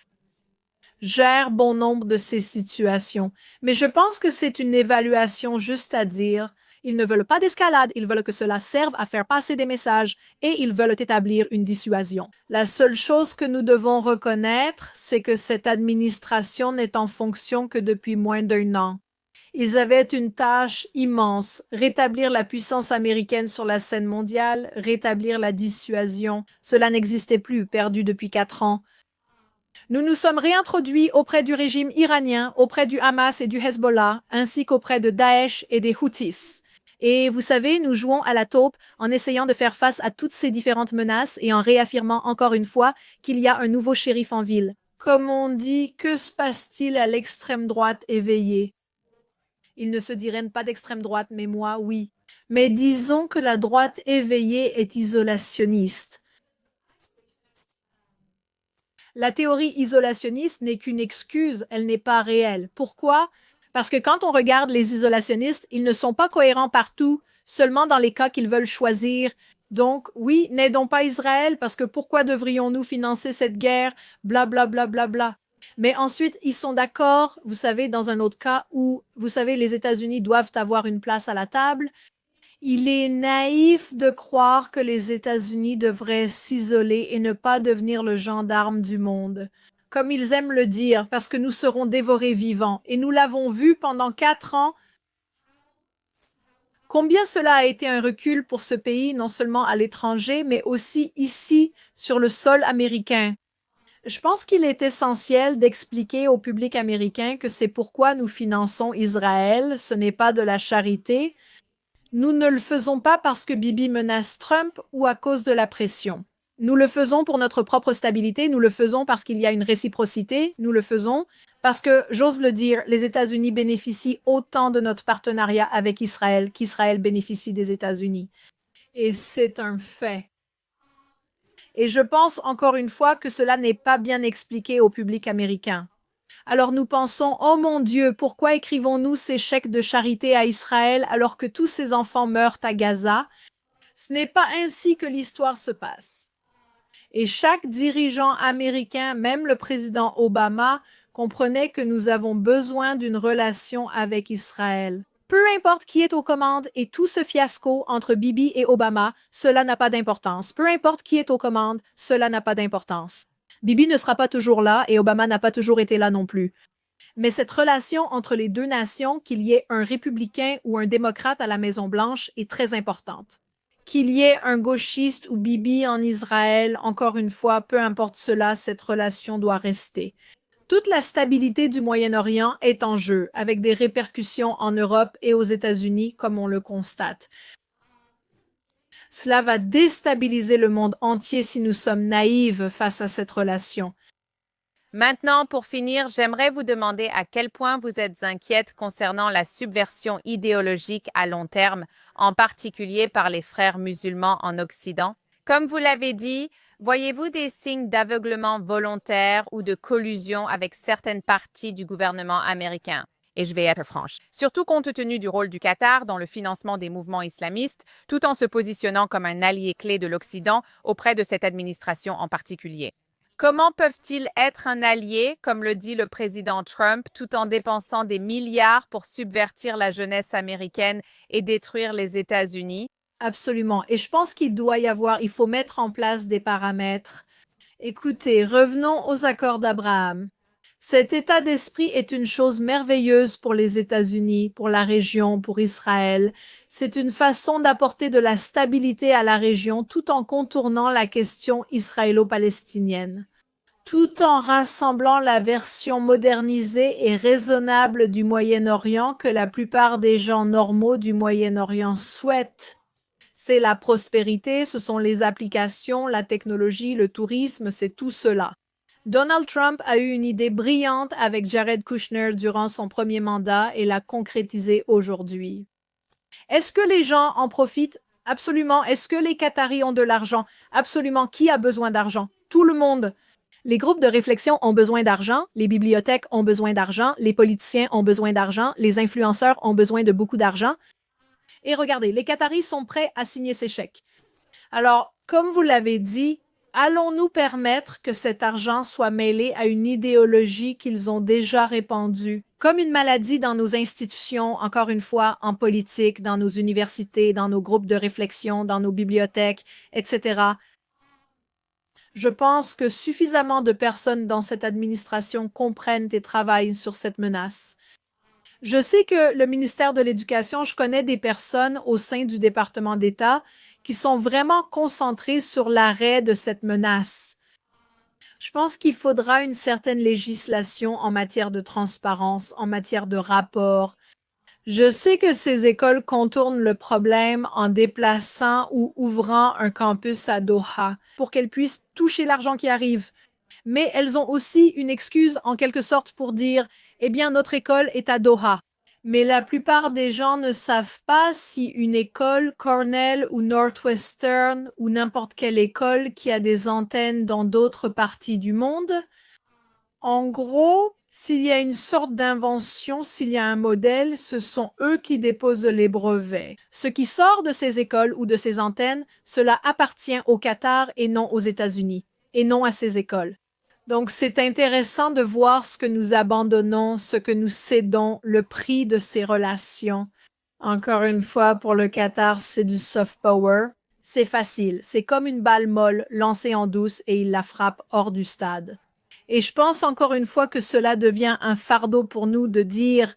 gère bon nombre de ces situations. Mais je pense que c'est une évaluation juste à dire. Ils ne veulent pas d'escalade, ils veulent que cela serve à faire passer des messages et ils veulent établir une dissuasion. La seule chose que nous devons reconnaître, c'est que cette administration n'est en fonction que depuis moins d'1 an. Ils avaient une tâche immense, rétablir la puissance américaine sur la scène mondiale, rétablir la dissuasion. Cela n'existait plus, perdu depuis 4 ans. Nous nous sommes réintroduits auprès du régime iranien, auprès du Hamas et du Hezbollah, ainsi qu'auprès de Daesh et des Houthis. Et vous savez, nous jouons à la taupe en essayant de faire face à toutes ces différentes menaces et en réaffirmant encore une fois qu'il y a un nouveau shérif en ville. Comme on dit, que se passe-t-il à l'extrême droite éveillée? Il ne se dirait pas d'extrême droite, mais moi, oui. Mais disons que la droite éveillée est isolationniste. La théorie isolationniste n'est qu'une excuse, elle n'est pas réelle. Pourquoi? Parce que quand on regarde les isolationnistes, ils ne sont pas cohérents partout, seulement dans les cas qu'ils veulent choisir. Donc, oui, n'aidons pas Israël, parce que pourquoi devrions-nous financer cette guerre? Bla bla bla bla bla. Mais ensuite, ils sont d'accord, vous savez, dans un autre cas où, vous savez, les États-Unis doivent avoir une place à la table. Il est naïf de croire que les États-Unis devraient s'isoler et ne pas devenir le gendarme du monde. Comme ils aiment le dire, parce que nous serons dévorés vivants. Et nous l'avons vu pendant 4 ans. Combien cela a été un recul pour ce pays, non seulement à l'étranger, mais aussi ici, sur le sol américain. Je pense qu'il est essentiel d'expliquer au public américain que c'est pourquoi nous finançons Israël, ce n'est pas de la charité. Nous ne le faisons pas parce que Bibi menace Trump ou à cause de la pression. Nous le faisons pour notre propre stabilité, nous le faisons parce qu'il y a une réciprocité, nous le faisons parce que, j'ose le dire, les États-Unis bénéficient autant de notre partenariat avec Israël qu'Israël bénéficie des États-Unis. Et c'est un fait. Et je pense encore une fois que cela n'est pas bien expliqué au public américain. Alors nous pensons, oh mon Dieu, pourquoi écrivons-nous ces chèques de charité à Israël alors que tous ces enfants meurent à Gaza? Ce n'est pas ainsi que l'histoire se passe. Et chaque dirigeant américain, même le président Obama, comprenait que nous avons besoin d'une relation avec Israël. Peu importe qui est aux commandes et tout ce fiasco entre Bibi et Obama, cela n'a pas d'importance. Peu importe qui est aux commandes, cela n'a pas d'importance. Bibi ne sera pas toujours là et Obama n'a pas toujours été là non plus. Mais cette relation entre les deux nations, qu'il y ait un républicain ou un démocrate à la Maison-Blanche, est très importante. Qu'il y ait un gauchiste ou Bibi en Israël, encore une fois, peu importe cela, cette relation doit rester. Toute la stabilité du Moyen-Orient est en jeu, avec des répercussions en Europe et aux États-Unis, comme on le constate. Cela va déstabiliser le monde entier si nous sommes naïfs face à cette relation. Maintenant, pour finir, j'aimerais vous demander à quel point vous êtes inquiète concernant la subversion idéologique à long terme, en particulier par les frères musulmans en Occident. Comme vous l'avez dit, voyez-vous des signes d'aveuglement volontaire ou de collusion avec certaines parties du gouvernement américain? Et je vais être franche. Surtout compte tenu du rôle du Qatar dans le financement des mouvements islamistes, tout en se positionnant comme un allié clé de l'Occident auprès de cette administration en particulier. Comment peuvent-ils être un allié, comme le dit le président Trump, tout en dépensant des milliards pour subvertir la jeunesse américaine et détruire les États-Unis? Absolument. Et je pense il faut mettre en place des paramètres. Écoutez, revenons aux accords d'Abraham. Cet état d'esprit est une chose merveilleuse pour les États-Unis, pour la région, pour Israël. C'est une façon d'apporter de la stabilité à la région tout en contournant la question israélo-palestinienne, tout en rassemblant la version modernisée et raisonnable du Moyen-Orient que la plupart des gens normaux du Moyen-Orient souhaitent. C'est la prospérité, ce sont les applications, la technologie, le tourisme, c'est tout cela. Donald Trump a eu une idée brillante avec Jared Kushner durant son premier mandat et l'a concrétisée aujourd'hui. Est-ce que les gens en profitent? Absolument. Est-ce que les Qataris ont de l'argent? Absolument. Qui a besoin d'argent? Tout le monde. Les groupes de réflexion ont besoin d'argent, les bibliothèques ont besoin d'argent, les politiciens ont besoin d'argent, les influenceurs ont besoin de beaucoup d'argent. Et regardez, les Qataris sont prêts à signer ces chèques. Alors, comme vous l'avez dit, allons-nous permettre que cet argent soit mêlé à une idéologie qu'ils ont déjà répandue, comme une maladie dans nos institutions, encore une fois, en politique, dans nos universités, dans nos groupes de réflexion, dans nos bibliothèques, etc. Je pense que suffisamment de personnes dans cette administration comprennent et travaillent sur cette menace. Je sais que le ministère de l'Éducation, je connais des personnes au sein du département d'État qui sont vraiment concentrées sur l'arrêt de cette menace. Je pense qu'il faudra une certaine législation en matière de transparence, en matière de rapport. Je sais que ces écoles contournent le problème en déplaçant ou ouvrant un campus à Doha pour qu'elles puissent toucher l'argent qui arrive. Mais elles ont aussi une excuse en quelque sorte pour dire « Eh bien, notre école est à Doha ». Mais la plupart des gens ne savent pas si une école Cornell ou Northwestern ou n'importe quelle école qui a des antennes dans d'autres parties du monde. En gros, s'il y a une sorte d'invention, s'il y a un modèle, ce sont eux qui déposent les brevets. Ce qui sort de ces écoles ou de ces antennes, cela appartient au Qatar et non aux États-Unis, et non à ces écoles. Donc, c'est intéressant de voir ce que nous abandonnons, ce que nous cédons, le prix de ces relations. Encore une fois, pour le Qatar, c'est du soft power. C'est facile, c'est comme une balle molle lancée en douce et il la frappe hors du stade. Et je pense encore une fois que cela devient un fardeau pour nous de dire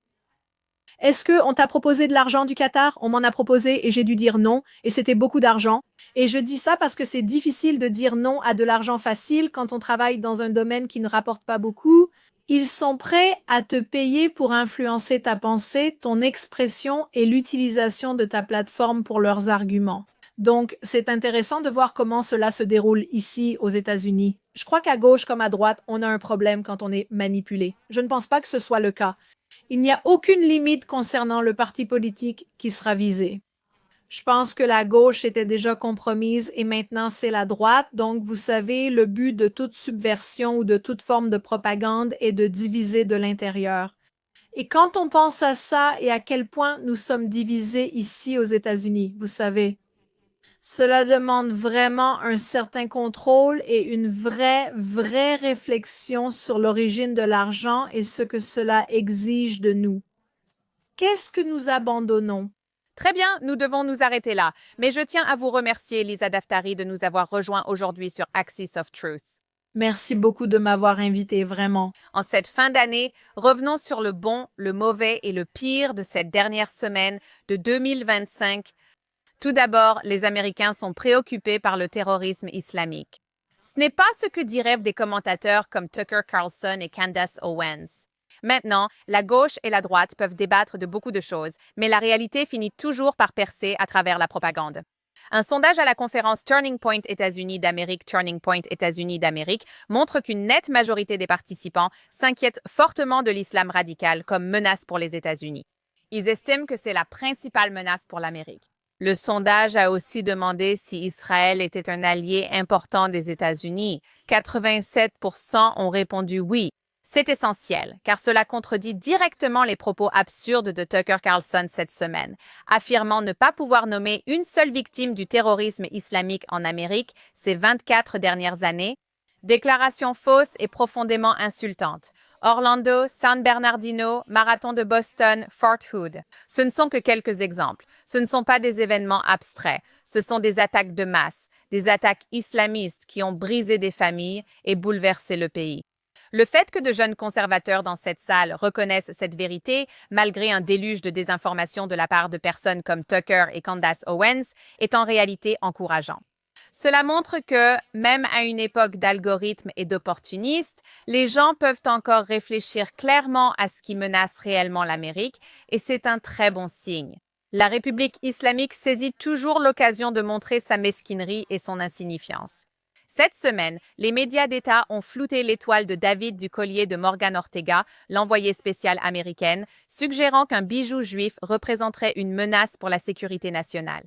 « Est-ce qu'on t'a proposé de l'argent du Qatar? On m'en a proposé et j'ai dû dire non, et c'était beaucoup d'argent. » Et je dis ça parce que c'est difficile de dire non à de l'argent facile quand on travaille dans un domaine qui ne rapporte pas beaucoup. Ils sont prêts à te payer pour influencer ta pensée, ton expression et l'utilisation de ta plateforme pour leurs arguments. Donc, c'est intéressant de voir comment cela se déroule ici aux États-Unis. Je crois qu'à gauche comme à droite, on a un problème quand on est manipulé. Je ne pense pas que ce soit le cas. Il n'y a aucune limite concernant le parti politique qui sera visé. Je pense que la gauche était déjà compromise et maintenant c'est la droite. Donc, vous savez, le but de toute subversion ou de toute forme de propagande est de diviser de l'intérieur. Et quand on pense à ça et à quel point nous sommes divisés ici aux États-Unis, vous savez, cela demande vraiment un certain contrôle et une vraie réflexion sur l'origine de l'argent et ce que cela exige de nous. Qu'est-ce que nous abandonnons? Très bien, nous devons nous arrêter là. Mais je tiens à vous remercier, Lisa Daftari, de nous avoir rejoints aujourd'hui sur Axis of Truth. Merci beaucoup de m'avoir invité, vraiment. En cette fin d'année, revenons sur le bon, le mauvais et le pire de cette dernière semaine de 2025. Tout d'abord, les Américains sont préoccupés par le terrorisme islamique. Ce n'est pas ce que diraient des commentateurs comme Tucker Carlson et Candace Owens. Maintenant, la gauche et la droite peuvent débattre de beaucoup de choses, mais la réalité finit toujours par percer à travers la propagande. Un sondage à la conférence Turning Point États-Unis d'Amérique montre qu'une nette majorité des participants s'inquiètent fortement de l'islam radical comme menace pour les États-Unis. Ils estiment que c'est la principale menace pour l'Amérique. Le sondage a aussi demandé si Israël était un allié important des États-Unis. 87% ont répondu oui. C'est essentiel, car cela contredit directement les propos absurdes de Tucker Carlson cette semaine, affirmant ne pas pouvoir nommer une seule victime du terrorisme islamique en Amérique ces 24 dernières années. Déclaration fausse et profondément insultante. Orlando, San Bernardino, Marathon de Boston, Fort Hood. Ce ne sont que quelques exemples. Ce ne sont pas des événements abstraits. Ce sont des attaques de masse, des attaques islamistes qui ont brisé des familles et bouleversé le pays. Le fait que de jeunes conservateurs dans cette salle reconnaissent cette vérité, malgré un déluge de désinformation de la part de personnes comme Tucker et Candace Owens, est en réalité encourageant. Cela montre que, même à une époque d'algorithmes et d'opportunistes, les gens peuvent encore réfléchir clairement à ce qui menace réellement l'Amérique, et c'est un très bon signe. La République islamique saisit toujours l'occasion de montrer sa mesquinerie et son insignifiance. Cette semaine, les médias d'État ont flouté l'étoile de David du collier de Morgan Ortega, l'envoyée spéciale américaine, suggérant qu'un bijou juif représenterait une menace pour la sécurité nationale.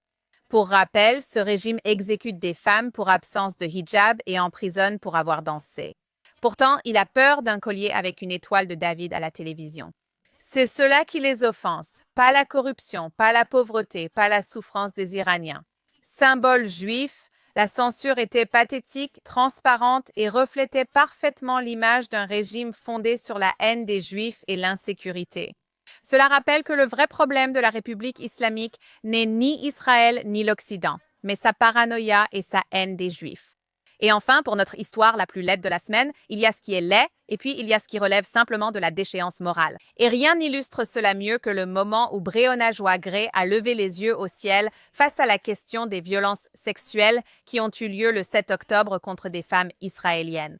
Pour rappel, ce régime exécute des femmes pour absence de hijab et emprisonne pour avoir dansé. Pourtant, il a peur d'un collier avec une étoile de David à la télévision. C'est cela qui les offense, pas la corruption, pas la pauvreté, pas la souffrance des Iraniens. Symbole juif, la censure était pathétique, transparente et reflétait parfaitement l'image d'un régime fondé sur la haine des Juifs et l'insécurité. Cela rappelle que le vrai problème de la République islamique n'est ni Israël ni l'Occident, mais sa paranoïa et sa haine des Juifs. Et enfin, pour notre histoire la plus laide de la semaine, il y a ce qui est laid et puis il y a ce qui relève simplement de la déchéance morale. Et rien n'illustre cela mieux que le moment où Breonna Joygray a levé les yeux au ciel face à la question des violences sexuelles qui ont eu lieu le 7 octobre contre des femmes israéliennes.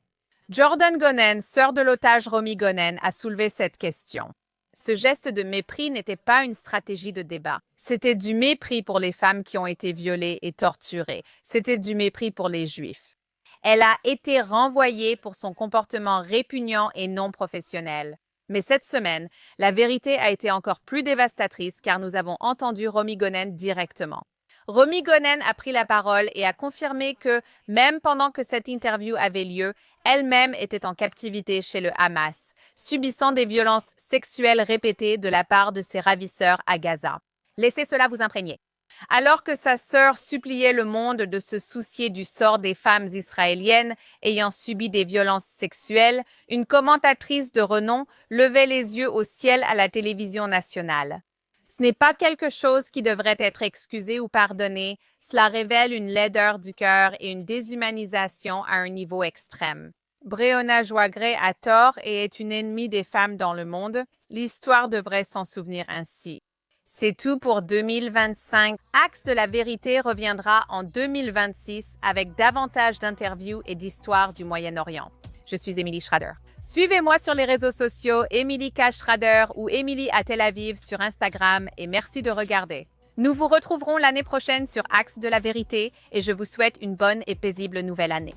Jordan Gonen, sœur de l'otage Romy Gonen, a soulevé cette question. Ce geste de mépris n'était pas une stratégie de débat. C'était du mépris pour les femmes qui ont été violées et torturées. C'était du mépris pour les Juifs. Elle a été renvoyée pour son comportement répugnant et non professionnel. Mais cette semaine, la vérité a été encore plus dévastatrice car nous avons entendu Romy Gonen directement. Romy Gonen a pris la parole et a confirmé que, même pendant que cette interview avait lieu, elle-même était en captivité chez le Hamas, subissant des violences sexuelles répétées de la part de ses ravisseurs à Gaza. Laissez cela vous imprégner. Alors que sa sœur suppliait le monde de se soucier du sort des femmes israéliennes ayant subi des violences sexuelles, une commentatrice de renom levait les yeux au ciel à la télévision nationale. Ce n'est pas quelque chose qui devrait être excusé ou pardonné, cela révèle une laideur du cœur et une déshumanisation à un niveau extrême. Breonna Joygray a tort et est une ennemie des femmes dans le monde. L'histoire devrait s'en souvenir ainsi. C'est tout pour 2025. Axe de la vérité reviendra en 2026 avec davantage d'interviews et d'histoires du Moyen-Orient. Je suis Émilie Schrader. Suivez-moi sur les réseaux sociaux Émilie K. Schrader ou Émilie à Tel Aviv sur Instagram et merci de regarder. Nous vous retrouverons l'année prochaine sur Axe de la vérité et je vous souhaite une bonne et paisible nouvelle année.